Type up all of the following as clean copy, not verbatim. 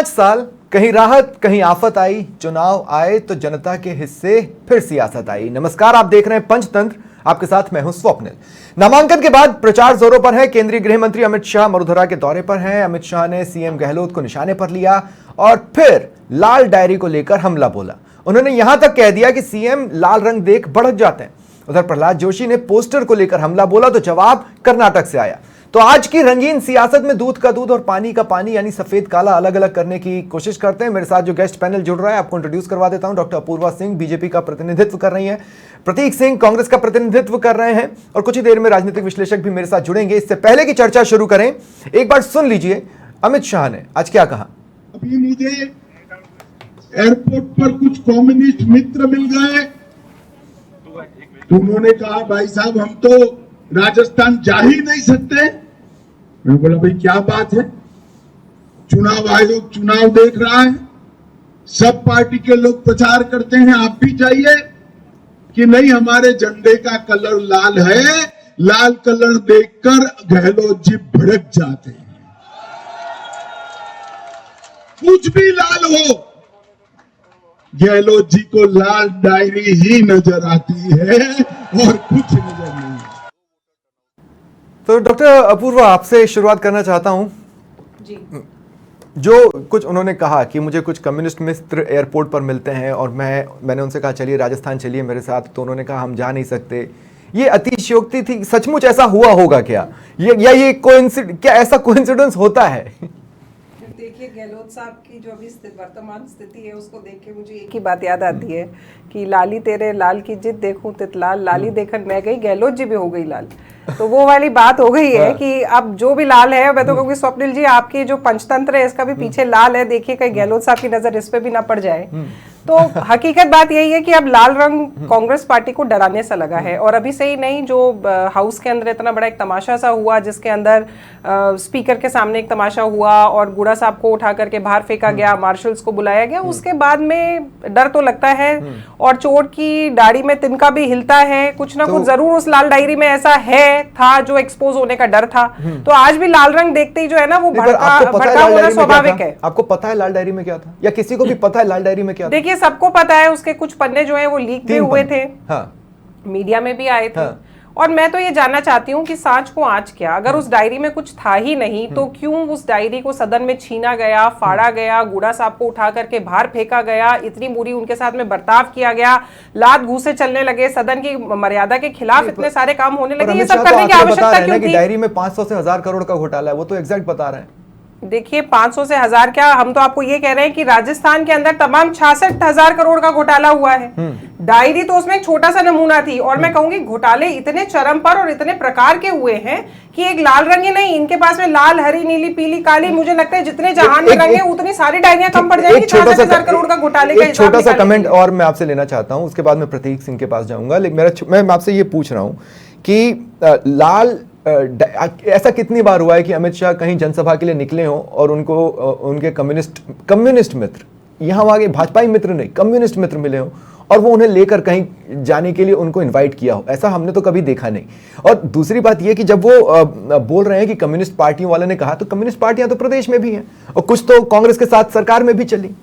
5 साल कहीं राहत कहीं आफत आई, चुनाव आए तो जनता के हिस्से फिर सियासत आई। नमस्कार, आप देख रहे हैं पंचतंत्र, आपके साथ मैं हूं स्वप्निल। नामांकन के बाद प्रचार जोरों पर है। केंद्रीय गृह मंत्री अमित शाह मरुधरा के दौरे पर हैं। अमित शाह ने सीएम गहलोत को निशाने पर लिया और फिर लाल डायरी को लेकर हमला बोला। उन्होंने यहां तक कह दिया कि सीएम लाल रंग देख भड़क जाते हैं। उधर प्रहलाद जोशी ने पोस्टर को लेकर हमला बोला तो जवाब कर्नाटक से आया। तो आज की रंगीन सियासत में दूध का दूध और पानी का पानी यानी सफेद काला अलग अलग करने की कोशिश करते हैं। मेरे साथ जो गेस्ट पैनल जुड़ रहा है आपको इंट्रोड्यूस करवा देता हूं। डॉक्टर अपूर्वा सिंह बीजेपी का प्रतिनिधित्व कर रही हैं, प्रतीक सिंह कांग्रेस का प्रतिनिधित्व कर रहे हैं और कुछ ही देर में राजनीतिक विश्लेषक भी मेरे साथ जुड़ेंगे। इससे पहले की चर्चा शुरू करें, एक बार सुन लीजिए अमित शाह ने आज क्या कहा। अभी मुझे एयरपोर्ट पर कुछ कम्युनिस्ट मित्र मिल गए, तो उन्होंने कहा भाई साहब हम तो राजस्थान जा ही नहीं सकते। मैं बोला भाई क्या बात है, चुनाव आयोग चुनाव देख रहा है, सब पार्टी के लोग प्रचार करते हैं, आप भी जाइए। कि नहीं, हमारे झंडे का कलर लाल है, लाल कलर देखकर गहलोत जी भड़क जाते हैं। कुछ भी लाल हो, गहलोत जी को लाल डायरी ही नजर आती है और कुछ नजर नहीं। तो डॉक्टर अपूर्वा, आपसे शुरुआत करना चाहता हूं जी। जो कुछ उन्होंने कहा कि मुझे कुछ कम्युनिस्ट मित्र एयरपोर्ट पर मिलते हैं और मैंने उनसे कहा चलिए राजस्थान चलिए मेरे साथ, तो उन्होंने कहा हम जा नहीं सकते। ये अतिशयोक्ति थी, सचमुच ऐसा हुआ होगा क्या? ये क्या ऐसा कोइंसिडेंस होता है? देखिए, गहलोत साहब की जो अभी वर्तमान स्थिति है उसको देख के मुझे एक ही बात याद आती है कि लाली तेरे लाल की जिद देखूं तितलाल, लाली देखन मैं गई गहलोत जी भी हो गई लाल। तो वो वाली बात हो गई है कि अब जो भी लाल है, मैं तो कहूँगी स्वप्निल जी आपकी जो पंचतंत्र है इसका भी पीछे लाल है, देखिए कहीं गहलोत साहब की नजर इस पे भी ना पड़ जाए। तो हकीकत बात यही है कि अब लाल रंग कांग्रेस पार्टी को डराने सा लगा है। और अभी से ही नहीं, जो हाउस के अंदर इतना बड़ा एक तमाशा सा हुआ जिसके अंदर स्पीकर के सामने एक तमाशा हुआ और गुड़ा साहब को उठा करके बाहर फेंका गया, मार्शल्स को बुलाया गया, उसके बाद में डर तो लगता है। और चोट की दाढ़ी में तिनका भी हिलता है, कुछ ना कुछ जरूर उस लाल डायरी में ऐसा है था जो एक्सपोज होने का डर था। तो आज भी लाल रंग देखते ही जो है ना वो भड़का होना स्वाभाविक है। आपको पता है लाल डायरी में क्या था, या किसी को भी पता है लाल डायरी में क्या था? देखिए, सबको पता है, उसके कुछ पन्ने जो है वो लीक भी हुए थे, हाँ। मीडिया में भी आए थे। और मैं तो ये जानना चाहती हूँ कि सांच को आंच क्या, अगर उस डायरी में कुछ था ही नहीं तो क्यों उस डायरी को सदन में छीना गया, फाड़ा गया, गुड़ा साहब को उठा करके बाहर फेंका गया, इतनी बुरी उनके साथ में बर्ताव किया गया, लात घूसे चलने लगे, सदन की मर्यादा के खिलाफ इतने सारे काम होने लगे। ये सब करने की आवश्यकता क्यों थी? डायरी में 500 से 1000 करोड़ का घोटाला है, वो तो एग्जैक्ट बता रहे हैं। देखिए, 500 से 1000 क्या, हम तो आपको ये कह रहे हैं कि राजस्थान के अंदर तमाम 66,000 करोड़ का घोटाला हुआ है। डायरी तो उसमें एक छोटा सा नमूना थी। और मैं कहूंगी घोटाले इतने चरम पर और इतने प्रकार के हुए हैं कि एक लाल रंग ही नहीं, इनके पास में लाल, हरी, नीली, पीली, काली, मुझे लगता है जितने जहान में रंगे उतनी सारी डायरियां कम पड़ जाएंगी 66,000 करोड़ का घोटाले का। एक छोटा सा कमेंट और मैं आपसे लेना चाहता हूं, उसके बाद मैं प्रतीक सिंह के पास जाऊंगा। लेकिन मैं आपसे ये पूछ रहा हूं कि लाल ऐसा कितनी बार हुआ है कि अमित शाह कहीं जनसभा के लिए निकले हों और उनको उनके कम्युनिस्ट मित्र, यहाँ वहाँ के भाजपाई मित्र नहीं, कम्युनिस्ट मित्र मिले हों और वो उन्हें लेकर कहीं जाने के लिए उनको इनवाइट किया हो? ऐसा हमने तो कभी देखा नहीं। और दूसरी बात ये कि जब वो बोल रहे हैं कि कम्युनिस्ट पार्टियों वाले ने कहा, तो कम्युनिस्ट पार्टियां तो प्रदेश में भी हैं और कुछ तो कांग्रेस के साथ सरकार में भी चली।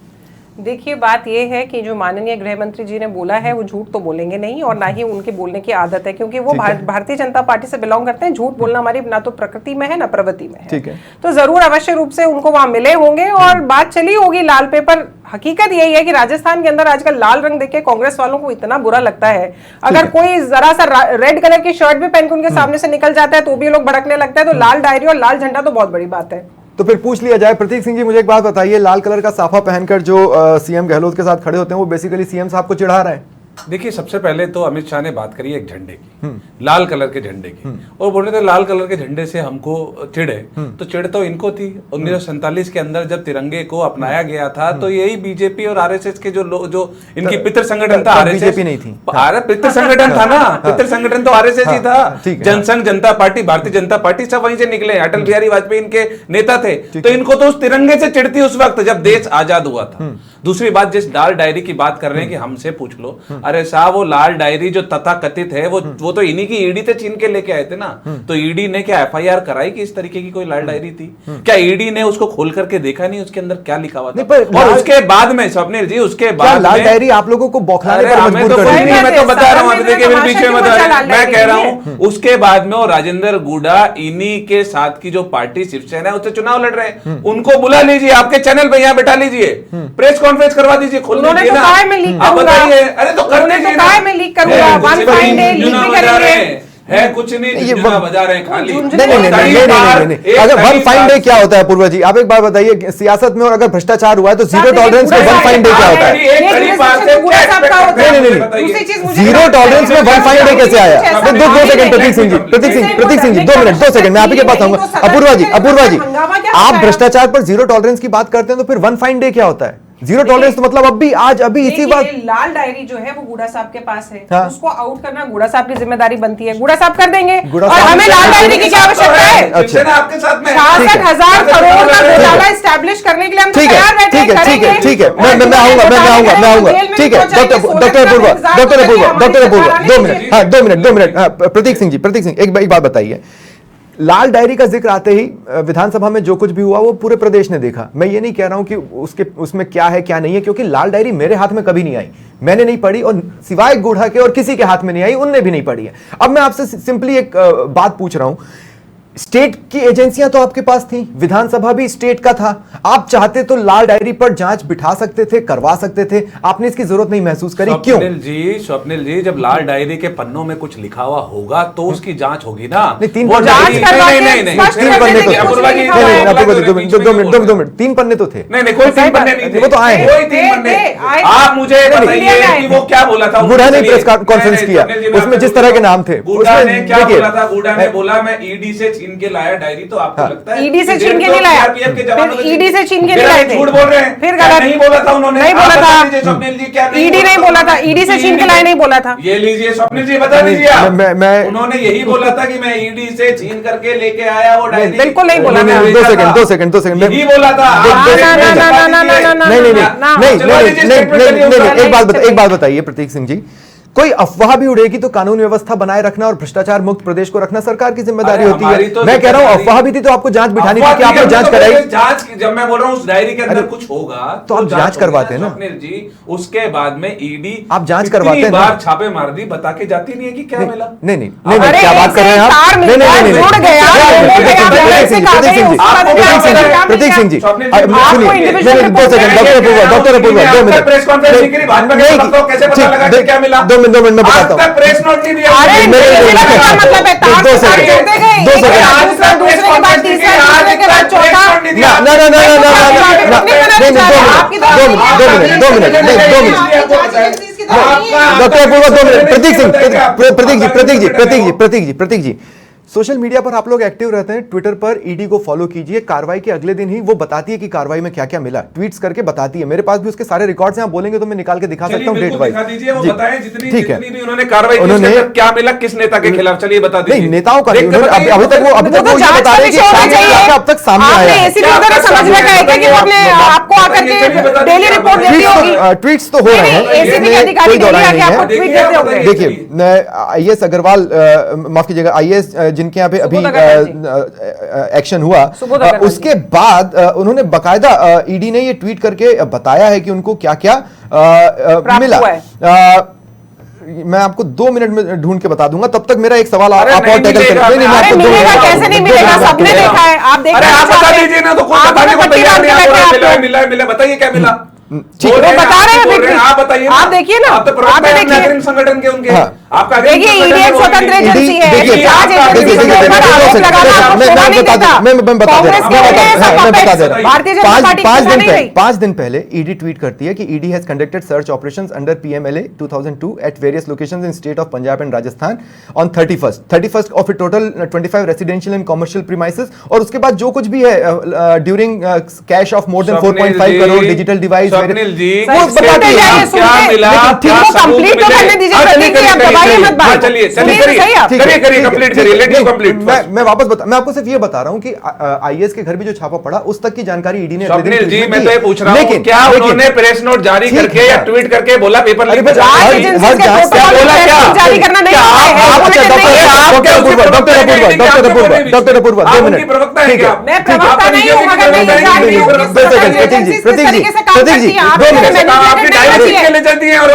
देखिए, बात यह है कि जो माननीय गृह मंत्री जी ने बोला है वो झूठ तो बोलेंगे नहीं और ना ही उनके बोलने की आदत है, क्योंकि वो भारतीय जनता पार्टी से बिलोंग करते हैं। झूठ बोलना हमारी ना तो प्रकृति में है ना प्रवृत्ति में है। ठीक है। तो जरूर अवश्य रूप से उनको वहां मिले होंगे और बात चली होगी लाल पे। पर हकीकत यही है कि राजस्थान के अंदर आजकल लाल रंग देख के कांग्रेस वालों को इतना बुरा लगता है, अगर कोई जरा सा रेड कलर की शर्ट भी पहन के उनके सामने से निकल जाता है तो भी लोग भड़कने लगता है। तो लाल डायरी और लाल झंडा तो बहुत बड़ी बात है। तो फिर पूछ लिया जाए, प्रतीक सिंह जी मुझे एक बात बताइए, लाल कलर का साफा पहनकर जो सीएम गहलोत के साथ खड़े होते हैं वो बेसिकली सीएम साहब को चिढ़ा रहे हैं। देखिए, सबसे पहले तो अमित शाह ने बात करी एक झंडे की, लाल कलर के झंडे की, और बोल रहे थे लाल कलर के झंडे से हमको चिढ़ है। तो चिढ़ तो इनको थी 1947 के अंदर जब तिरंगे को अपनाया गया था, तो यही बीजेपी और आरएसएस के जो इनकी पितृ संगठन था, आरएसएस बीजेपी नहीं थी, पितृ संगठन था ना, पितृ संगठन तो आरएसएस ही था। जनसंघ जनता पार्टी, भारतीय जनता पार्टी सब वहीं से निकले। अटल बिहारी वाजपेयी इनके नेता थे। तो इनको तो उस तिरंगे से चिढ़ थी उस वक्त जब देश आजाद हुआ था। दूसरी बात, जिस लाल डायरी की बात कर रहे हैं कि हमसे पूछ लो, अरे साहब वो लाल डायरी जो तथाकथित है वो तो इन्हीं की ईडी से छीन के लेके आए थे ना। तो ईडी ने क्या एफआईआर कराई कि इस तरीके की कोई लाल डायरी थी? क्या ईडी ने उसको खोल करके देखा नहीं उसके अंदर क्या लिखा हुआ था? और उसके बाद में स्वप्निल जी, उसके बाद लाल डायरी आप लोगों को बौखलाने पर मैं मजबूर कर रही है। मैं तो बता रहा हूँ, अभी देखिए मेरे पीछे मैं कह रहा हूँ, उसके बाद में वो राजेंद्र गुडा इन्हीं के साथ की जो पार्टी शिवसेना है उससे चुनाव लड़ रहे हैं, उनको बुला लीजिए, आपके चैनल पे यहाँ बैठा लीजिए, प्रेस कॉन्फ्रेंस करवा दीजिए, खोल लीजिए ना, आप बताइए। अरे तो कर दीजिए ना, लीक करूंगा, वन फाइन डे लीक भी करेंगे है कुछ नहीं, झुंझुना बजा रहे हैं खाली। नहीं, अगर वन फाइन डे क्या होता है पूर्वा जी, आप एक बार बताइए, सियासत में और अगर भ्रष्टाचार हुआ है तो जीरो टॉलरेंस में वन फाइन डे क्या होता है? जीरो टॉलरेंस में वन फाइन डे कैसे आया? दो सेकंड, प्रतीक सिंह जी 2 मिनट 2 सेकंड, मैं आप ही के पास आऊंगा। अपूर्वा जी, आप भ्रष्टाचार पर जीरो टॉलरेंस की बात करते हैं तो फिर वन फाइन डे क्या होता है? जीरो टॉलरेंस तो मतलब अभी इसी बात। लाल डायरी जो है वो गुड़ा साहब के पास है, हाँ। उसको आउट करना गुड़ा साहब की जिम्मेदारी बनती है, गुड़ा साहब कर देंगे। गुड़ा और साहब हमें लाल डायरी की क्या आवश्यकता है? अच्छा, आपके साथ में 66,000 करोड़ का घोटाला एस्टैब्लिश करने के लिए हम ठीक तैयार है, बैठे ठीक है, मैं आऊंगा, ठीक है। डॉक्टर अपूर्वा 2 मिनट, प्रतीक सिंह एक बात बताइए। लाल डायरी का जिक्र आते ही विधानसभा में जो कुछ भी हुआ वो पूरे प्रदेश ने देखा। मैं ये नहीं कह रहा हूं कि उसमें क्या है क्या नहीं है, क्योंकि लाल डायरी मेरे हाथ में कभी नहीं आई, मैंने नहीं पढ़ी, और सिवाय गुड़ा के और किसी के हाथ में नहीं आई, उनने भी नहीं पढ़ी है। अब मैं आपसे सिंपली एक बात पूछ रहा हूं, स्टेट की एजेंसियां तो आपके पास थी, विधानसभा भी स्टेट का था, आप चाहते तो लाल डायरी पर जांच बिठा सकते थे, करवा सकते थे, आपने इसकी जरूरत नहीं महसूस करी, क्यों? स्वप्निल जी, जब लाल डायरी के पन्नों में कुछ लिखा हुआ होगा तो उसकी जांच होगी ना। नहीं, 3 वो पन्ने जांच नहीं, करवा के नहीं, स्पष्ट तीन कर पन्ने देने तो की थे। कोशिश नहीं, दो मिनट 3 पन्ने तो थे। नहीं, कोई 3 पन्ने नहीं थे, वो तो आए हैं। कोई 3 पन्ने। आप मुझे बताइए कि वो क्या बोला था? गुड़ा ने प्रेस कॉन्फ्रेंस किया, उसमें जिस तरह के नाम थे, गुड़ा ने क्या बोला था? गुड़ा ने बोला मैं ईडी से छीन के लाया डायरी, तो आपको लगता है ईडी से छीन के नहीं लाया? फिर ईडी से छीन के नहीं लाए थे? झूठ बोल रहे हैं, फिर गलत नहीं बोला था उन्होंने, नहीं बोला था स्वप्निल जी, क्या ईडी नहीं बोला था, ईडी से छीन के लाए नहीं बोला था। ये लीजिए स्वप्निल जी, बता दीजिए आप। उन्होंने यही बोला था कि मैं ईडी से छीन करके लेके आया वो डायरी, बिल्कुल नहीं बोला था। 2 सेकंड यही बोला था। नहीं, एक बात बताइए प्रतीक सिंह जी, कोई अफवाह भी उड़ेगी तो कानून व्यवस्था बनाए रखना और भ्रष्टाचार मुक्त प्रदेश को रखना सरकार की जिम्मेदारी होती है। तो मैं कह रहा हूं अफवाह भी थी तो आपको जांच बिठानी थी कि आपने जांच कराई। जांच, जब मैं बोल रहा हूं उस डायरी के अंदर कुछ होगा तो आप जांच करवाते हैं ना स्वप्निल जी। उसके बाद में ईडी आप जांच करवाते हैं, बार छापे मार दी, बता के जाती नहीं है कि क्या मिला। नहीं, क्या बात कर रहे हैं आप? नहीं, प्रतीक सिंह जी सुनिए, 2 second, doctor Apurva 2 minute, press conference नहीं करी, बाद में कैसे पता लगा कि क्या मिला? 2 मिनट में बताता हूँ। प्रेस नोट नहीं दिया। अरे मतलब है, 2 सेकंड, 2 सेकंड, दूसरे के बाद तीसरा, तीसरे के बाद चौथा। डॉक्टर अपूर्वा 2 मिनट, प्रतीक जी सोशल मीडिया पर आप लोग एक्टिव रहते हैं, ट्विटर पर ईडी को फॉलो कीजिए, कार्रवाई के अगले दिन ही वो बताती है कि कार्रवाई में क्या क्या मिला, ट्वीट्स करके बताती है। मेरे पास भी उसके सारे रिकॉर्ड्स हैं, आप बोलेंगे तो मैं निकाल के दिखा सकता हूं डेट वाइज। ठीक है, उन्होंने कार्रवाई की, उसके अंदर क्या मिला, किस नेता के खिलाफ, चलिए बता दीजिए। नहीं, नेताओं का नहीं, अभी तक वो ये बता रहे हैं कि अब तक सामने आया है। समझने का है कि वो अपने आपको आकर के डेली रिपोर्ट देती होगी, ट्वीट्स तो हो रहे हैं, एसीबी के अधिकारी डेली आके आपको ट्वीट देते होंगे। देखिए आईएएस अग्रवाल, माफ कीजिएगा, आईएएस जिनके यहाँ पे अभी एक्शन हुआ, उसके बाद उन्होंने बकायदा ईडी ने ये ट्वीट करके बताया है कि उनको क्या क्या मिला। मैं आपको 2 मिनट में ढूंढ के बता दूंगा, तब तक मेरा एक सवाल आप और टैकल करें। नहीं, मिलेगा कैसे नहीं मिलेगा, सबने देखा है, आप देख रहे हैं। आप बता दीजिए ना, तो कोई बताने को तैयार नहीं है। मिला, बताइए क्या मिला। ठीक है, बता रहे हैं, आप बताइए, आप देखिए ना, आप तो देखिए संगठन के उनके, आपका देखिए ईडी एक स्वतंत्र एजेंसी है, जांच एजेंसी के ऊपर आरोप लगाना आपको शोभा नहीं देता। मैं बता दे रहा हूं, भारतीय जनता पार्टी 5 दिन पहले ईडी ट्वीट करती है कि ED has conducted search operations under PMLA 2002 at various locations in state of Punjab and Rajasthan on 31st of a total 25 residential and commercial premises, और उसके बाद जो कुछ भी है during cash of more than 4.5 crore digital device, Swapnil ji वो बताते हैं क्या मिला, क्या सबूत मिले? घुमाइए मत बात। चलिए सुनिए तो सही आप। करिए कंप्लीट करिए, लेट मी कंप्लीट। मैं वापस मैं आपको सिर्फ ये बता रहा हूं कि आईएएस के घर भी जो छापा पड़ा उस तक की जानकारी ईडी ने स्वप्निल जी, मैं तो ये पूछ रहा हूं, क्या उन्होंने प्रेस नोट जारी करके या ट्वीट करके बोला पेपर लीक में जारी करना नहीं डॉक्टर अपूर्वा 2 मिनट प्रवक्ता है क्या? मैं प्रवक्ता नहीं हूं, मगर मैं ये जानती हूं कि प्रतीक जी, प्रतीक जी, 2 मिनट। आपकी डायरी छीन के ले जाती है और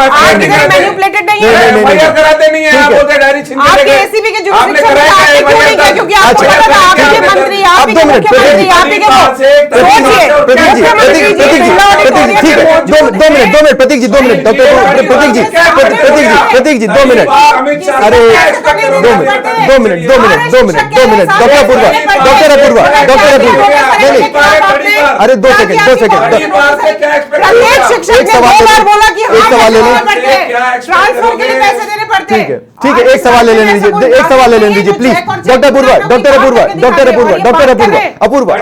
मैनिपुलेटेड नहीं है, एफआईआर कराते नहीं है, आप बोलते हैं डायरी छीन के ले आपके गए। एसीबी के आपने जुरिस्डिक्शन कराया में क्या आपके क्यों नहीं किया? क्योंकि आपको अच्छा, पता था, आप ही के मंत्री, आप ही के मुख्यमंत्री, आप ही के प्रतीक जी, ठीक है, 2 मिनट प्रतीक जी, 2 मिनट प्रतीक जी, 2 मिनट। अरे 2 मिनट डॉक्टर अपूर्वा नहीं, अरे 2 सेकंड प्रत्येक शिक्षक ने 2 बार बोला कि एक सवाल ले लें। ट्रांसफर के लिए पैसे देने पड़ते हैं। ठीक है, एक सवाल ले लेने दीजिए please. Doctor Apurva 2 minute doctor Apurva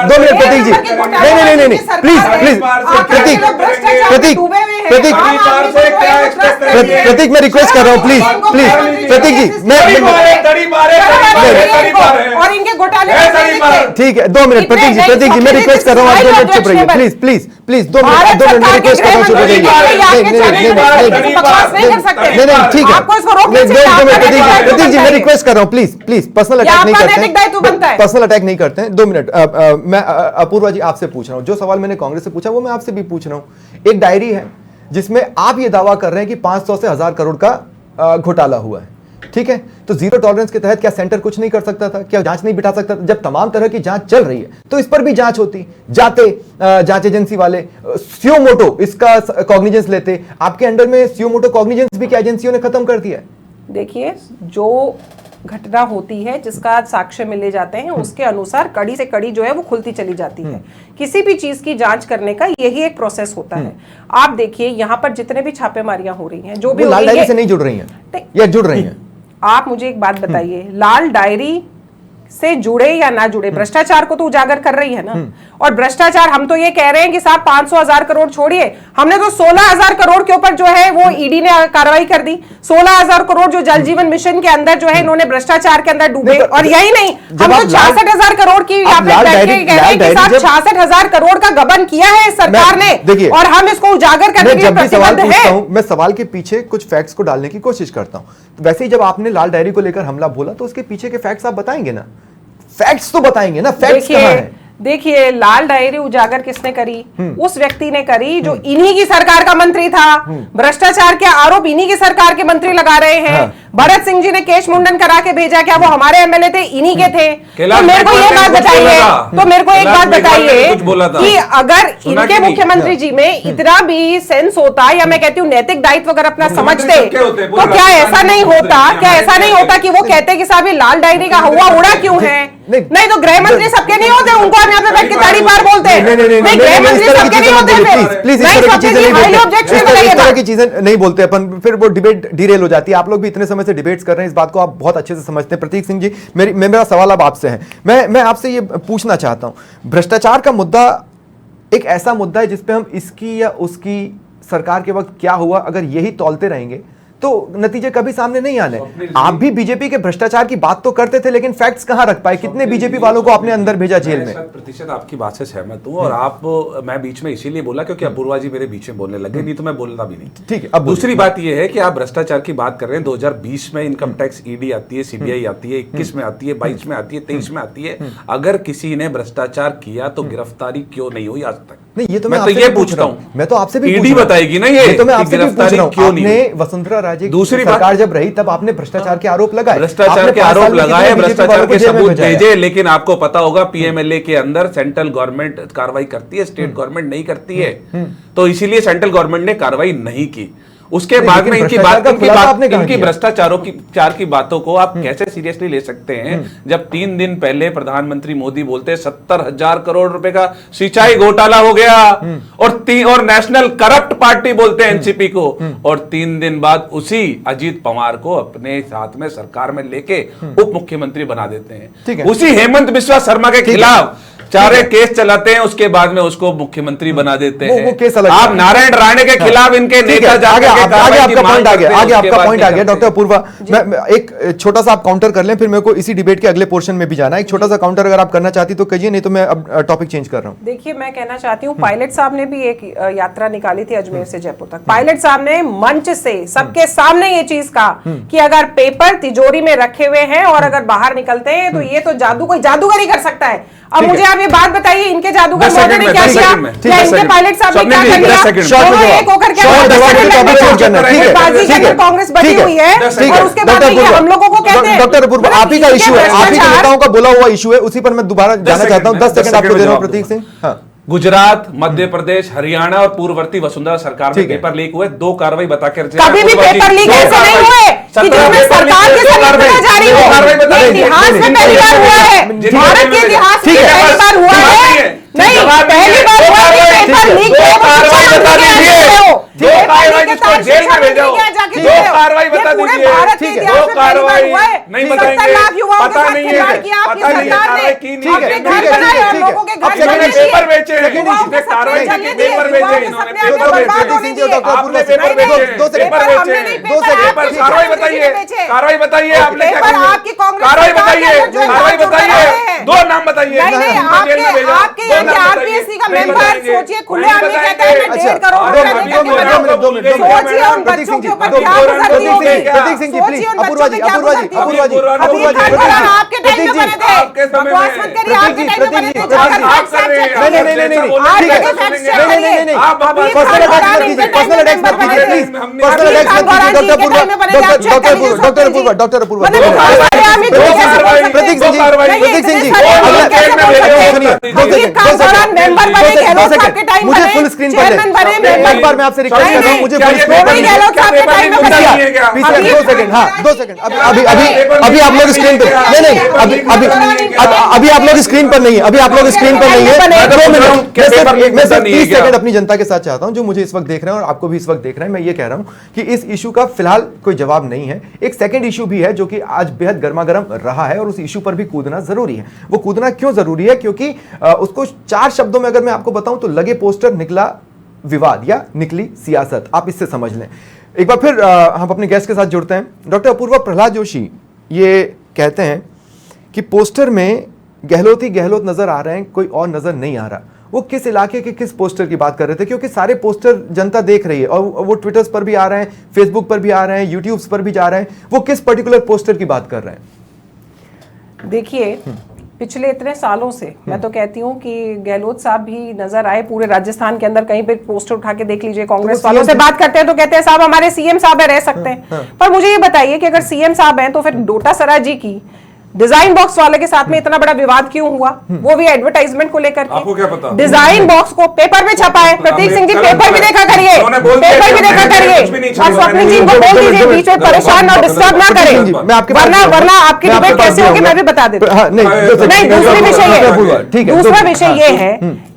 2 minute Prateek ji, नहीं प्लीज प्रतीक मैं रिक्वेस्ट कर रहा हूँ, प्लीज प्रतीक जी, और इनके घोटाले ठीक है 2 मिनट प्रतीक जी मैं रिक्वेस्ट कर रहा हूँ, आप 2 मिनट चुप रहिए प्लीज 2 मिनट मैं रिक्वेस्ट कर रहा हूँ, चुप रहिए। नहीं ठीक है, प्रतीक जी मैं रिक्वेस्ट कर रहा हूँ, प्लीज पर्सनल अटैक नहीं करते हैं 2 मिनट। मैं अपूर्वा जी आपसे पूछ रहा हूँ, जो सवाल मैंने कांग्रेस से पूछा वो मैं आपसे भी पूछ रहा हूँ। एक डायरी है जिसमें आप ये दावा कर रहे हैं कि 500 से 1000 करोड़ का घोटाला हुआ है, ठीक है, तो जीरो टॉलरेंस के तहत क्या सेंटर कुछ नहीं कर सकता था? क्या जांच नहीं बिठा सकता था? जब तमाम तरह की जांच चल रही है तो इस पर भी जांच होती, जाते जांच एजेंसी वाले सियो मोटो इसका कॉग्निजेंस लेते। आपके अंडर में सियो मोटो कॉग्निजेंस भी क्या एजेंसियों ने खत्म कर दिया है? देखिए, जो घटना होती है जिसका साक्ष्य मिले जाते हैं उसके अनुसार कड़ी से कड़ी जो है वो खुलती चली जाती है। किसी भी चीज की जांच करने का यही एक प्रोसेस होता है। आप देखिए यहाँ पर जितने भी छापेमारियां हो रही हैं, जो भी लाल डायरी से नहीं जुड़ रही हैं या जुड़ रही हैं? आप मुझे एक बात बताइए, लाल डायरी से जुड़े या ना जुड़े, भ्रष्टाचार को तो उजागर कर रही है ना। और भ्रष्टाचार, हम तो ये कह रहे हैं कि साहब 500,000 करोड़ छोड़िए, हमने तो 16,000 करोड़ के ऊपर जो है वो ईडी ने कार्रवाई कर दी। 16,000 करोड़ जो जल जीवन मिशन के अंदर जो है इन्होंने भ्रष्टाचार के अंदर डूबे। और यही नहीं, हम तो 66,000 करोड़ की यहाँ पे बैठ के कह रहे हैं कि साहब 66,000 करोड़ का गबन किया है सरकार ने, और हम इसको उजागर करने के लिए प्रतिबद्ध हैं। मैं सवाल के पीछे कुछ फैक्ट्स को डालने की कोशिश करता हूं। तो वैसे ही जब आपने लाल डायरी को लेकर हमला बोला तो उसके पीछे के फैक्ट्स आप बताएंगे ना? फैक्ट्स तो बताएंगे ना, फैक्ट्स कहां है? देखिए, लाल डायरी उजागर किसने करी? उस व्यक्ति ने करी जो इन्हीं की सरकार का मंत्री था। भ्रष्टाचार के आरोप इन्हीं की सरकार के मंत्री लगा रहे हैं। भरत सिंह जी ने केश मुंडन करा के भेजा, क्या वो हमारे एमएलए थे? इन्हीं के थे। तो मेरे को ये बात बताइए, कि अगर इनके मुख्यमंत्री जी में इतना भी सेंस होता, या मैं कहती हूँ नैतिक दायित्व अगर अपना समझते, तो क्या ऐसा नहीं होता कि वो कहते कि साहब ये लाल डायरी का हुआ उड़ा क्यों है? नहीं तो गृह मंत्री सबके नहीं होते, उनको हम यहाँ पे बैठ के ताड़ी पार बोलते हैं। नहीं, गृह मंत्री सबके नहीं होते। प्लीज इस तरह की चीजें नहीं बोलते अपन, फिर वो डिबेट डिरेल हो जाती है। आप लोग भी इतने समय से डिबेट्स कर रहे हैं, इस बात को आप बहुत अच्छे से समझते हैं। प्रतीक सिंह जी, मेरा सवाल अब आपसे है। मैं आपसे ये पूछना चाहता हूं, भ्रष्टाचार का मुद्दा एक ऐसा मुद्दा है जिसपे हम इसकी या उसकी सरकार के वक्त क्या हुआ, अगर यही तौलते रहेंगे तो नतीजे कभी सामने नहीं आने। आप भी बीजेपी के भ्रष्टाचार की बात तो करते थे, लेकिन फैक्ट्स कहां रख पाए? कितने बीजेपी वालों को आपने अंदर भेजा जेल में? 100% आपकी बात से सहमत हूं। और मैं बीच में इसीलिए बोला क्योंकि अपूर्वा जी मेरे बीच में बोलने लगे, नहीं तो मैं बोलना भी नहीं। ठीक है, अब दूसरी बात यह है कि आप भ्रष्टाचार की बात कर रहे हैं। 2020 में इनकम टैक्स ईडी आती है, सीबीआई आती है, 21 में आती है, 22 में आती है, 23 में आती है। अगर किसी ने भ्रष्टाचार किया तो गिरफ्तारी क्यों नहीं हुई आज तक? नहीं, ये तो मैं तो ये पूछता हूं। मैं तो आपसे भी ईडी बताएगी ना ये, तो मैं आपसे भी पूछ रहा हूं। क्यों नहीं? वसुंधरा राजे दूसरी सरकार जब रही तब आपने भ्रष्टाचार के आरोप लगाए, भ्रष्टाचार के आरोप लगाए, भ्रष्टाचार के सबूत भेजे, लेकिन आपको पता होगा पीएमएलए के अंदर सेंट्रल गवर्नमेंट कार्रवाई करती है, स्टेट गवर्नमेंट नहीं करती है। तो इसीलिए सेंट्रल गवर्नमेंट ने कार्रवाई नहीं की। उसके बाद में इनकी भ्रष्टाचारों की बातों को आप कैसे सीरियसली ले सकते हैं, जब 3 दिन पहले प्रधानमंत्री मोदी बोलते हैं 70,000 करोड़ रुपए का सिंचाई घोटाला हो गया, और नेशनल करप्ट पार्टी बोलते हैं एनसीपी को, और 3 दिन बाद उसी अजीत पवार को अपने साथ में सरकार में लेके उप मुख्यमंत्री बना देते हैं। उसी हेमंत बिस्वा शर्मा के खिलाफ चारे केस चलाते हैं, उसके बाद में उसको मुख्यमंत्री बना देते वो केस हैं। अलग आप है। नारायण राणे के खिलाफ इनके ठीक है, नेता आगे जाकर के आगे कार्रवाई की आपका मांग पॉइंट आ करते गया, हैं, आगे उसके आपका बाद पॉइंट आ नहीं गया करते। डॉक्टर अपूर्वा। मैं एक छोटा सा आप काउंटर कर लें, फिर मेरे को इसी डिबेट के अगले पोर्शन में भी जाना है। एक छोटा सा काउंटर अगर आप करना चाहती तो कहिए, नहीं तो मैं अब टॉपिक चेंज कर रहा हूं। देखिए, मैं कहना चाहती हूँ, पायलट साहब ने भी एक यात्रा निकाली थी अजमेर से जयपुर तक। पायलट साहब ने मंच से सबके सामने ये चीज कहा कि अगर पेपर तिजोरी में रखे हुए हैं और अगर बाहर निकलते हैं तो ये तो जादू, कोई जादूगर ही कर सकता है। अब मुझे आप ये बात बताइए, इनके जादूगर महोदय ने क्या किया, या इनके पायलट साहब ने क्या कर लिया? दोनों एक होकर के कांग्रेस बनी हुई है और उसके बाद हम लोगों को कहते हैं। डॉक्टर अपूर्वा, आप ही का इशू है, आप ही के नेताओं का बोला हुआ इशू है, उसी पर मैं दोबारा जाना चाहता हूँ। 10 सेकंड आपको दे रहा हूँ प्रतीक सिंह। हाँ, गुजरात, मध्य प्रदेश, हरियाणा और पूर्ववर्ती वसुंधरा सरकार में पेपर लीक हुए। 2 कार्रवाई बता कर कभी भी पेपर लीक ऐसे नहीं हुए कि जिसमें सरकार के जिम्मेदारी जारी हो। इतिहास में पहली बार हुआ है, भारत के इतिहास में पहली बार हुआ है। नहीं, पहली बार हुआ कि पेपर लीक हुए। दो कार्रवाई बता दीजिए, 2 कार्रवाई जिसको जेल में भेजो, 2 कार्रवाई बता दीजिए, भारत के इतिहास में पहली बार हुआ है। नहीं 70 बताएंगे, लाख युवाओं के पता साथ नहीं खिलवाड़ है, किया आपकी पता नहीं है, सरकार ने। कार्रवाई की नहीं अपने है, घर बनाए और लोगों के घर इन्होंने जलने दिए। पेपर बेचे हैं, युवाओं के कार्रवाई सपने की जलने दिए, पेपर बेचे, युवाओं के इन्होंने सपने पेपर बर्बाद बेचे, होने दिए। आपने पेपर बेचे, पेपर बेचे, कार्रवाई बताइए, कार्रवाई बताइए, आपने क्या पेपर किया? आपकी कांग्रेस कार्रवाई सरकार के बताइए, अंदर जो है कार्रवाई जांच बताइए, करवा रहे हैं। 2 नाम बताइए। नहीं, नहीं, इनको जेल में भेजो, आपके 2 यहाँ नाम के बताइए। RPSC का नहीं मेंबर बताएंगे, सोचिए, खुलेआम नहीं ये कहता बताएंगे। है मैं 1.5 करोड़ दो रुपए मिनट, देने दो के मिनट, दो मिनट, दो मिनट, सोचिए उन प्रतीक बच्चों सिंह के जी, ऊपर दो क्या मिनट, गुजरती होगी। प्रतीक सिंह जी, प्लीज, सोचिए उन अपूर्वा बच्चों जी, पे क्या अपूर्वा जी, गुजरती होगी। अपूर्वा जी, अभी अपूर्वा जी, खान प्रतीक फरहान जी, आपके टाइम में बने थे, आपके समय बकवास में। मत करिए, आपके टाइम में बने थे। प्रतीक जी, जाकर आप फैक्ट कर रहे चेक हैं। करिए। नहीं, आप ठीक है, जाके फैक्ट चेक नहीं, करिए। नहीं, आप अभी पर्सनल खान अटैक्स फरहान मत कीजिए, इनके पर्सनल टाइम अटैक्स में मत बने कीजिए, थे। प्लीज, हमने- पर्सनल अभी अटैक्स खान मत कीजिए। फरहान जी डॉक्टर के टाइम में बने थे, आप चेक कर लीजिए, डॉक्टर सुप्रीम अपूर्वा, जी। डॉक्टर अपूर्वा, मतलब दो खान मिनट। फरहान भी दो कैसे बोल कार्रवाई, सकते हैं? प्रतीक सिंह जी, कार्रवाई, प्रतीक सिंह जी, इतने सारे अगला- लोग कैसे बोल सकते हैं? सुनिए, दो अभी सेकंड, खान दो सेकंड, फरहान मेंबर बने, दो गहलोत सेकंड, साहब के टाइम मुझे बने, फुल स्क्रीन पर चेयरमैन बने, एक मेंबर- बार मैं आपसे रिक्वेस्ट कर रहा हूं, मुझे क्या फुल ये स्क्रीन पर नहीं, नहीं- गहलोत साहब के टाइम में बने। नहीं है क्या? पीछे अभी- 2 सेकंड, हाँ 2 सेकंड, अभी आप लोग स्क्रीन पे नहीं, नहीं, अभी आप लोग स्क्रीन पर नहीं है, अभी आप लोग स्क्रीन पर नहीं है। मैं तो 2 पूछ रहा हूं, मिनट, क्या पेपर लीक मैं होता सिर्फ नहीं है 30 क्या? सेकंड अपनी जनता के साथ चाहता हूं जो मुझे इस वक्त देख रहे हैं और आपको भी इस वक्त देख रहे हैं। मैं ये कह रहा हूं कि इस इशू का फिलहाल कोई जवाब नहीं है। एक सेकंड इशू भी है जो कि आज बेहद गर्मागर्म रहा है और उस इशू पर भी कूदना जरूरी है। वो कूदना क्यों जरूरी है? क्योंकि उसको 4 शब्दों में अगर मैं आपको बताऊं तो लगे पोस्टर निकला विवाद या निकली सियासत, आप इससे समझ लें। एक बार फिर हम अपने गेस्ट के साथ जुड़ते हैं। डॉक्टर अपूर्वा, प्रहलाद जोशी ये कहते हैं कि पोस्टर में गहलोत ही गहलोत नजर आ रहे हैं, कोई और नजर नहीं आ रहा। वो किस इलाके के किस पोस्टर की बात कर रहे थे? क्योंकि सारे पोस्टर जनता देख रही है और वो ट्विटर्स पर भी आ रहे हैं, फेसबुक पर भी आ रहे हैं, यूट्यूब पर भी जा रहे हैं। वो किस पर्टिकुलर पोस्टर की बात कर रहे हैं? देखिए, पिछले इतने सालों से मैं तो कहती हूँ कि गहलोत साहब भी नजर आए पूरे राजस्थान के अंदर, कहीं पे पोस्टर उठा के देख लीजिए। कांग्रेस वालों से बात करते हैं तो कहते हैं साहब हमारे सीएम साहब है, रह सकते हैं। पर मुझे ये बताइए कि अगर सीएम साहब हैं तो फिर डोटासरा जी की डिजाइन बॉक्स वाले के साथ में इतना बड़ा विवाद क्यों हुआ? वो भी एडवर्टाइजमेंट को लेकर आपको क्या पता? डिजाइन बॉक्स को पेपर में छपा है। प्रतीक सिंह जी, पेपर भी देखा करिए, उन्होंने बोल दिया पेपर भी कि देखा मैंने करिए कुछ भी नहीं और स्वप्निल जी को बोल दीजिए बीच में परेशान और डिस्टर्ब ना करें, मैं आपके पास वरना आऊंगा। वरना आपकी मैं आपके डिबेट पास कैसे होगी आऊंगा। मैं भी बता देती हूँ। हाँ, नहीं, नहीं, दूसरी विषय ये ठीक है, दूसरा विषय ये है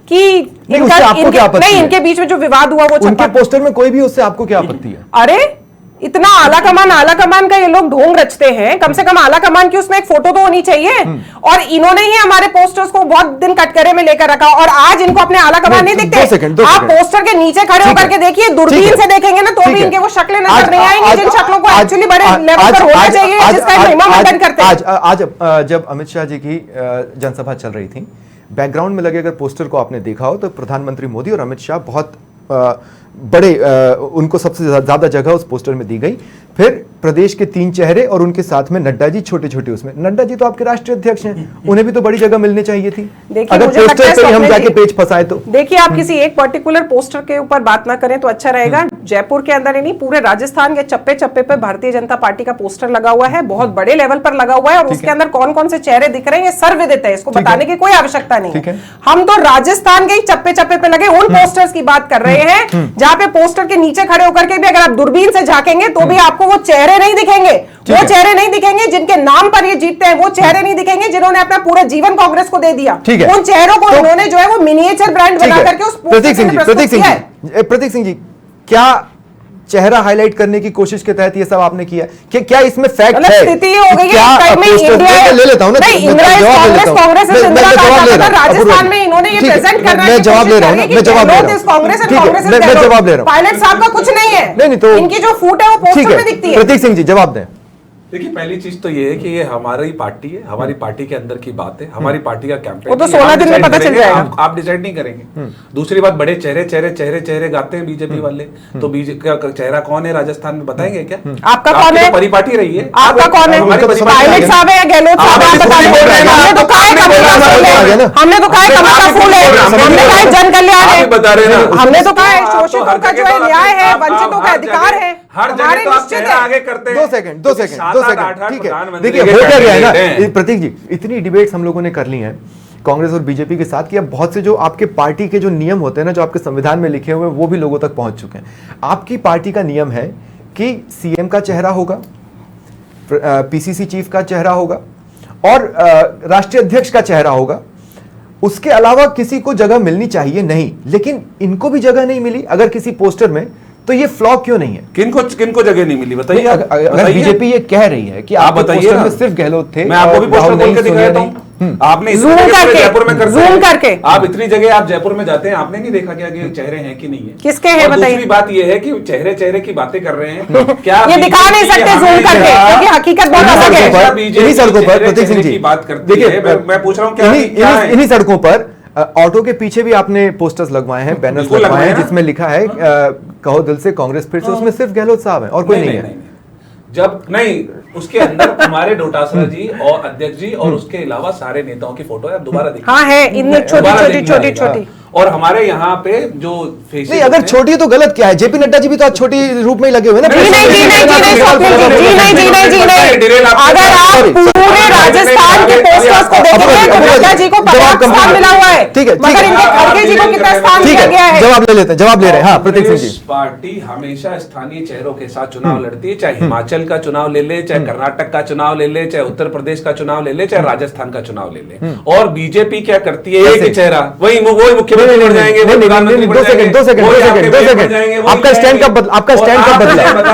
कि नहीं, उससे आपको क्या आपत्ति नहीं, है? इनके बीच में जो विवाद हुआ वो उनके छपा। पोस्टर में कोई भी, उससे आपको क्या आपत्ति है? अरे इतना आला कमान का ये लोग ढोंग रचते हैं, कम से कम आला कमान की उसमें एक फोटो तो होनी चाहिए। और इन्होंने ही हमारे पोस्टर्स को बहुत दिन कटघरे में लेकर रखा और आज इनको अपने आला कमान नहीं दिखते। 2 सेकंड, आप पोस्टर के नीचे खड़े होकर के देखिए, दूरबीन से देखेंगे ना तो भी इनके वो शक्लें नजर नहीं आएंगी जिन शक्लों को एक्चुअली बड़े लेवल पर होना चाहिए, जिसका महिमा मंडन करते हैं। आज जब अमित शाह जी की जनसभा चल रही थी, बैकग्राउंड में लगे अगर पोस्टर को आपने देखा हो तो प्रधानमंत्री मोदी और अमित शाह बहुत बड़े उनको सबसे ज्यादा जगह उस पोस्टर में दी गई। फिर प्रदेश के 3 चेहरे और उनके साथ में नड्डा जी छोटे छोटे उसमें। नड्डा जी तो आपके राष्ट्रीय अध्यक्ष हैं, उन्हें भी तो बड़ी जगह मिलनी चाहिए थी। अगर पोस्टर पे ही हम जाके पेज फंसाए तो देखिए, आप किसी एक पर्टिकुलर पोस्टर के ऊपर बात ना करें तो अच्छा रहेगा। जयपुर के अंदर ही नहीं, पूरे राजस्थान के चप्पे चप्पे पे भारतीय जनता पार्टी का पोस्टर लगा हुआ है, बहुत बड़े लेवल पर लगा हुआ है और उसके अंदर कौन कौन से चेहरे दिख रहे हैं ये सर्वविदित है, इसको बताने की कोई आवश्यकता नहीं है। हम तो राजस्थान के ही चप्पे चप्पे पे लगे उन पोस्टर्स की बात कर रहे हैं जहां पे पोस्टर के नीचे खड़े होकर के भी अगर आप दूरबीन से झांकेंगे तो भी आपको वो चेहरे नहीं दिखेंगे। वो चेहरे नहीं दिखेंगे जिनके नाम पर ये जीतते हैं, वो चेहरे नहीं दिखेंगे जिन्होंने अपना पूरा जीवन कांग्रेस को दे दिया। उन चेहरों को उन्होंने जो है वो मिनिएचर ब्रांड बना करके उस प्रतीक सिंह जी, क्या चेहरा हाईलाइट करने की कोशिश के तहत ये सब आपने किया कि क्या इसमें फैक्ट मतलब है? स्थिति ये हो गई है क्या कि कहीं posters- इंडिया मैं ले लेता हूं ना, नहीं, मैं इंदिरा जवाब ले लेता हूं। कांग्रेस मैं इंदिरा जवाब ले रहा हूं, राजस्थान अपूर्व। में इन्होंने ये ठीक है, प्रेजेंट करना मैं जवाब ले रहा हूं, मैं जवाब ले रहा हूं। कांग्रेस ठीक है, मैं जवाब ले रहा हूं। पायलट साहब का कुछ नहीं है, नहीं तो इनकी जो फूट है वो ठीक पोस्टर है, में दिखती है। प्रतीक सिंह जी जवाब दें। देखिए, पहली चीज तो ये है कि ये हमारी पार्टी है, हमारी पार्टी के अंदर की बात है, हमारी पार्टी का कैंपेन। वो तो 16 दिन में पता चल जाएगा। आप डिसाइड नहीं करेंगे। दूसरी बात, बड़े चेहरे चेहरे चेहरे चेहरे गाते हैं बीजेपी वाले, तो बीजेपी का चेहरा कौन है राजस्थान में बताएंगे क्या? आपका कौन है? परिपाटी रही है आपका कौन है? हमारी परिपाटी पायलट है। साहब है या गहलोत साहब है? आप बता दीजिए। हमने तो कहा है कमल का फूल है, हमने तो कहा है कमल का फूल है, हमने कहा है जन कल्याण है, बता रहे हैं ना। हमने तो कहा है आप तो शोषितों हर का जो जगह है तो न्याय है, आप वंचितों का हर अधिकार जगह- है, हर हमारे जगह तो आप निश्चित चेहरा है। आगे करते हैं। 2 सेकंड ठीक है। प्रधानमंत्री देखिए के हो क्या गया है कैंडिडेट ना हैं। प्रतीक जी, इतनी डिबेट्स हम लोगों ने कर ली हैं कांग्रेस और बीजेपी के साथ कि अब बहुत से जो आपके पार्टी के जो नियम होते हैं ना, जो आपके संविधान में लिखे हुए हैं, वो भी लोगों तक पहुंच चुके हैं। आपकी पार्टी का नियम है कि सीएम का चेहरा होगा, पीसीसी चीफ का चेहरा होगा और राष्ट्रीय अध्यक्ष का चेहरा होगा। उसके अलावा किसी को जगह मिलनी चाहिए नहीं, लेकिन इनको भी जगह नहीं मिली अगर किसी पोस्टर में, तो ये फ्लॉ क्यों नहीं है? किनको जगह नहीं मिली बताइए आप। अगर बताइए। बीजेपी ये कह रही है कि आप आपके बताइए पोस्टर ना। में सिर्फ गहलोत थे, मैं आपको भी और पोस्टर राहुल खोल नहीं, के दिखा सोनिया देता नहीं। हूँ। आपने इतनी Zoom जगह करके, जयपुर में करते zoom हैं। करके। आप इतनी जगह आप जयपुर में जाते हैं, आपने नहीं देखा क्या कि चेहरे हैं कि नहीं है? किसके हैं और बताइए? दूसरी बात ये है कि चेहरे चेहरे की बातें कर रहे हैं, क्या ये दिखा नहीं बीजेपी सकते zoom करके, क्योंकि हकीकत बहुत अलग है। इन्हीं सड़कों पर प्रतीक सिंह जी की बात करती है। मैं पूछ रहा हूँ क्या है? इन्हीं सड़कों पर ऑटो के पीछे भी आपने पोस्टर्स लगवाए हैं, बैनर्स बिल्कुल लगवाए हैं, लगवाए हैं। जिसमें लिखा है कहो दिल से कांग्रेस फिर से, उसमें सिर्फ गहलोत साहब हैं और कोई नहीं है। जब नहीं, उसके अंदर हमारे डोटासरा जी और अध्यक्ष जी और उसके अलावा सारे नेताओं की फोटो है, आप दोबारा देखिए। हाँ है, इनमें छोटी दोबारा छोटी देखना छोटी रहेगा। छोटी। और हमारे यहाँ पे जो फेसेस नहीं, अगर छोटी है तो गलत क्या है? जेपी नड्डा जी भी तो आज छोटी रूप में ही लगे हुए हैं ना। जी नहीं, जी नहीं, जी नहीं, स्वप्निल जी, जी नहीं, जी नहीं, जी नहीं। अगर आप पूरे राजस्थान के पोस्टर्स को देखेंगे तो नड्डा जी को 50 स्थान मिला हुआ है, ठीक है, मगर इनके खड़गे जी को कितना स्थान ठीक दिया गया है, है? जवाब ले लेते हैं, जवाब ले रहे हैं। हाँ प्रतीक सिंह कांग्रेस जी, पार्टी हमेशा स्थानीय चेहरों के साथ चुनाव लड़ती है, चाहे हिमाचल का चुनाव ले ले, चाहे कर्नाटक का चुनाव ले ले, चाहे उत्तर प्रदेश का चुनाव ले ले, चाहे राजस्थान का चुनाव ले ले। और बीजेपी क्या करती है? एक ही चेहरा, वही मुख्यमंत्री बन जाएंगे, वो प्रधानमंत्री बन जाएंगे, दो सेकंड वही आपके मेयर बन जाएंगे, वही आपका स्टैंड कब बदला? आपका और स्टैंड कब आप बदला? मुझे बता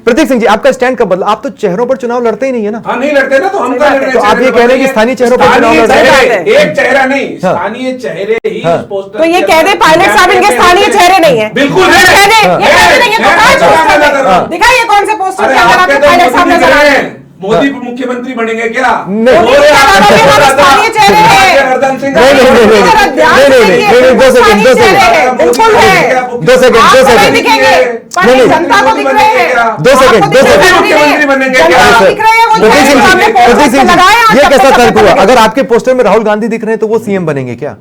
प्रतीक सिंह जी आपका स्टैंड कब बदला? आप तो चेहरों पर चुनाव लड़ते ही नहीं है ना। हाँ, नहीं लड़ते ना, तो हम क्या लड़ रहे हैं? तो आप ये कह रहे हैं कि स्थानीय चेहरों पर चुनाव लड़ रहे हैं? एक चेहरा नहीं, हाँ। स्थानीय चेहरे ही हाँ। उस पोस्टर तो ये के कह दे अंदर पायलट साहब इनके स्थानीय चेहरे नहीं है। बिल्कुल ये है। कह दे, ये कह दे नहीं है, तो है, कहाँ है है, पोस्टर है, है, में? है। दिखाइए कौन से पोस्टर अरे के अंदर आपके आपके तो पायलट साहब मोदी नजर आ रहे हैं? मोदी मुख्यमंत्री बनेंगे क्या? नहीं। मोदी बोले क्या आप बात है? हमारे स्थानीय चेहरे हैं। हरदन सिंह नहीं, नहीं, नहीं, नहीं, जरा ध्यान से नहीं, देखिए, नहीं, नहीं, दो सेकंड, स्थानीय दो सेकंड। चेहरे हैं, बिल्कुल है। दो सेकंड, आप दो तो नहीं सेकंड। दिखेंगे, पर नहीं, ये नहीं। जनता को दिख रहे हैं। दो सेकंड, आपको दो दिख रहे सेकंड। हैं, मुख्यमंत्री बनेंगे जनता क्या? को दिख रहे हैं, वो प्रतीक चेहरे सिंह जी, सामने प्रतीक पोस्टर सिंह लगाए हैं, जी, ये आप कैसा सबको तर्क पता हुआ? है। अगर आपके पोस्टर में राहुल गांधी दिख रहे हैं तो वो सीएम बनेंगे क्या?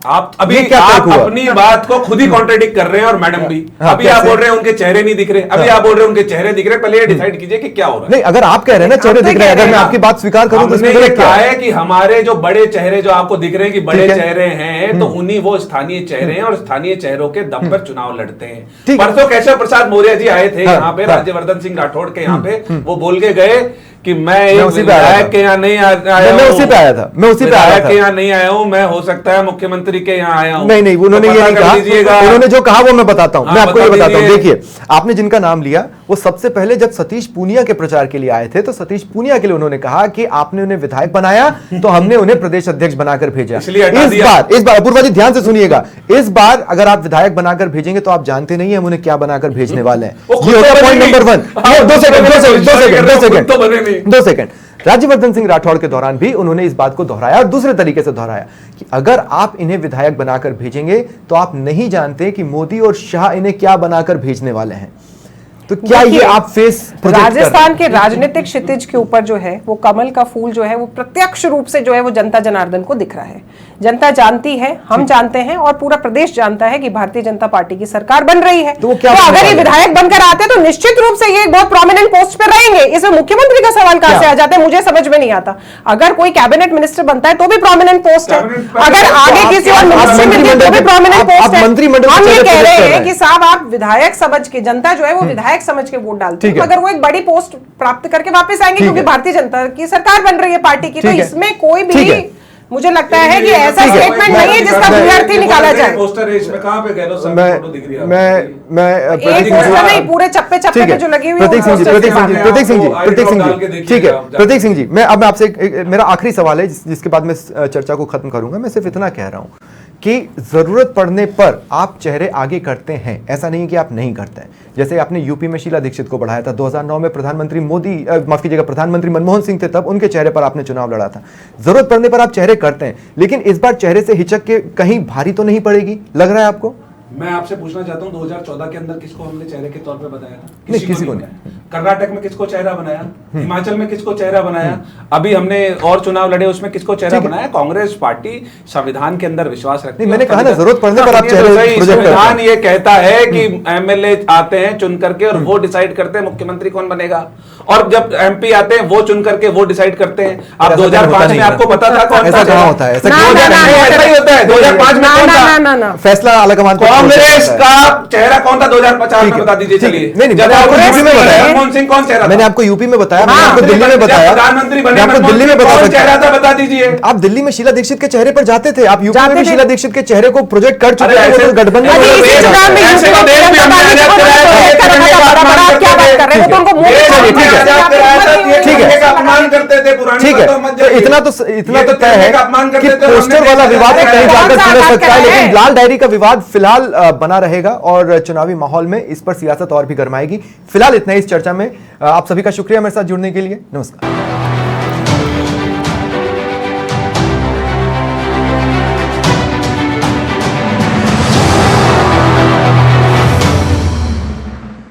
आप अभी ये क्या आप तर्क हुआ? अपनी बात को खुद ही कॉन्ट्रेडिक्ट कर रहे हैं और मैडम भी। हाँ, अभी आप कैसे? बोल रहे हैं उनके चेहरे नहीं दिख रहे, अभी आप बोल रहे हैं उनके चेहरे दिख रहे। पहले ये डिसाइड कीजिए कि क्या हो रहा है। नहीं, अगर आप कह रहे हैं ना चेहरे दिख रहे हैं, अगर मैं आपकी बात स्वीकार करूं तो हमने इसमें ये गलत क्या कहा है? है कि हमारे जो बड़े चेहरे जो आपको दिख रहे हैं कि बड़े ठीक है। चेहरे हैं, तो उन्हीं वो स्थानीय चेहरे हैं और स्थानीय चेहरों के दम पर चुनाव लड़ते हैं। ठीक है। परसों केशव प्रसाद मौर्य जी आए थे हाँ, यहाँ पे, हाँ। राज्यवर्धन सिंह राठौड़ के यहाँ पे, वो बोल के गए कि मैं एक उसी पे आया विधायक था। के यहाँ नहीं आया मैं हूँ। उसी पे आया था, मैं उसी पे आया विधायक था। के यहाँ नहीं आया हूँ, मैं हो सकता है मुख्यमंत्री के यहाँ आया हूँ। नहीं, उन्होंने तो ये पता नहीं कर कहा। लीजिएगा। उन्होंने जो कहा वो मैं बताता हूं। हाँ, मैं आपको ये बता बताता हूं। दीजिए। देखिए, आपने जिनका नाम लिया वो सबसे पहले जब सतीश पूनिया के प्रचार के लिए आए थे, तो सतीश पूनिया के लिए उन्होंने कहा कि आपने उन्हें विधायक बनाया तो हमने उन्हें प्रदेश अध्यक्ष बनाकर भेजा। इसलिए हटा दिया। इस बार अपूर्वा जी ध्यान से सुनिएगा, इस बार अगर आप विधायक बनाकर भेजेंगे तो आप जानते नहीं है हम उन्हें क्या बनाकर भेजने वाले हैं। वो खुद ये तो होता बने पॉइंट नहीं। नंबर 1। दो सेकंड, राज्यवर्धन सिंह राठौड़ के दौरान भी उन्होंने इस बात को दोहराया और दूसरे तरीके से दोहराया कि अगर आप इन्हें विधायक बनाकर भेजेंगे तो आप नहीं जानते कि मोदी और शाह इन्हें क्या बनाकर भेजने वाले हैं। तो क्या ये देखिए, आप फेस प्रोजेक्ट कर रहे हैं? राजस्थान के राजनीतिक क्षितिज के ऊपर जो है वो कमल का फूल जो है वो प्रत्यक्ष रूप से जो है वो जनता जनार्दन को दिख रहा है। जनता जानती है, हम जानते हैं और पूरा प्रदेश जानता है कि भारतीय जनता पार्टी की सरकार बन रही है। तो वो क्या तो बनने अगर ये वाला है? विधायक बनकर आते हैं तो निश्चित रूप से ये एक बहुत प्रोमिनेंट पोस्ट पर रहेंगे। इसमें मुख्यमंत्री का सवाल कहां से आ जाता है, मुझे समझ में नहीं आता। अगर कोई कैबिनेट मिनिस्टर बनता है तो भी प्रोमिनेंट पोस्ट है, अगर आगे किसी और मिनिस्ट्री मिलती है तो भी प्रोमिनेंट पोस्ट है। हम ये कह रहे हैं कि साहब आप विधायक समझ के, जनता जो है वो विधायक समझ के वोट डालती है, अगर वो एक बड़ी पोस्ट प्राप्त करके वापस आएंगे क्योंकि भारतीय जनता की सरकार बन रही है पार्टी की, तो इसमें कोई भी मुझे लगता है कि ऐसा ठीक है, स्टेटमेंट नहीं है जिसका व्यर्थ ही निकाला जाए। पोस्टर है इसमें, कहाँ पे गहलोत साहब की फोटो दिख रही है आपको? मैं एक पोस्टर नहीं, पूरे चप्पे ठीक चप्पे है, पे जो लगी हुई प्रतीक सिंह जी, प्रतीक सिंह जी, आपको प्रतीक सिंह जी, आई प्रतीक ड्रॉप सिंह डाल के जी, देखिएगा ठीक है, आप जाके। प्रतीक सिंह जी, मैं अब आपसे मेरा आखिरी सवाल है जिसके बाद मैं चर्चा को खत्म करूंगा। मैं सिर्फ इतना कह रहा हूं कि जरूरत पड़ने पर आप चेहरे आगे करते हैं, ऐसा नहीं कि आप नहीं करते हैं। जैसे आपने यूपी में शीला दीक्षित को बढ़ाया था, 2009 में प्रधानमंत्री मोदी, माफ कीजिएगा, प्रधानमंत्री मनमोहन सिंह थे, तब उनके चेहरे पर आपने चुनाव लड़ा था। जरूरत पड़ने पर आप चेहरे करते हैं, लेकिन इस बार चेहरे से हिचक के कहीं भारी तो नहीं पड़ेगी, लग रहा है आपको? मैं आपसे पूछना चाहता हूँ 2014 के अंदर किसको हमने चेहरे के तौर पे बताया था? नहीं, किसी को बनाया। कर्नाटक में किसको चेहरा बनाया? हिमाचल में किसको चेहरा बनाया? अभी हमने और चुनाव लड़े, उसमें किसको चेहरा बनाया? कांग्रेस पार्टी संविधान के अंदर विश्वास रखती है। मैंने कहा ना, जरूरत पड़ने पर आप चेहरे प्रोजेक्ट करते हैं। संविधान ये कहता है कि एमएलए आते हैं चुन करके और वो डिसाइड करते हैं मुख्यमंत्री कौन बनेगा, और जब एमपी आते हैं वो चुन करके वो डिसाइड करते हैं। आप 2005 में आपको पता था कौन ऐसा कहाँ होता है? ऐसा ना, क्यों ना, होता ना, है? ऐसा ही होता है। 2005 में कौन था? फैसला अलग कांग्रेस का चेहरा कौन था 2050 में? बता दीजिए। चलिए, नहीं, जब मैंने आपको कांग्रेस यूपी में में बताया। मनमोहन सिंह कौन चेहरा था? मैंने आपको यूपी में बताया, मैंने हाँ, आपको दिल्ली में बताया, प्रधानमंत्री बने मैं आपको दिल्ली में बता कौन सकता चेहरा हूं। था, बता दीजिए। आप दिल्ली में शीला दीक्षित के चेहरे पर जाते थे, आप यूपी में जाते भी थे। शीला दीक्षित के चेहरे को प्रोजेक्ट कर चुके अरे थे, ऐसे- वो गठबंधन अरे में इसी चुनाव में ऐसे यूपी तो देश भी हमने में आजाद कराया था, प्रोजेक्ट ये करने का अपमान बड़ा बड़ा क्या बात कर रहे हो? तो उनको मुंह ये पे हमने ठीक है। आजाद कराया था, ये ठीक है। ठेके का अपमान करते थे, पुरानी ठीक है, बातों में मत तो जाइए। इतना ये तो तय है ठेके का अपमान कि करते थे, पोस्टर हमने वाला देश विवाद आजाद कहीं कराया। जाकर कौन सा सुलझ आजाद सकता है, कराया लेकिन है? लाल डायरी का विवाद फिलहाल बना रहेगा और चुनावी माहौल में इस पर सियासत और भी गरमाएगी। फिलहाल इतना ही इस चर्चा में। आप सभी का शुक्रिया मेरे साथ जुड़ने के लिए। नमस्कार।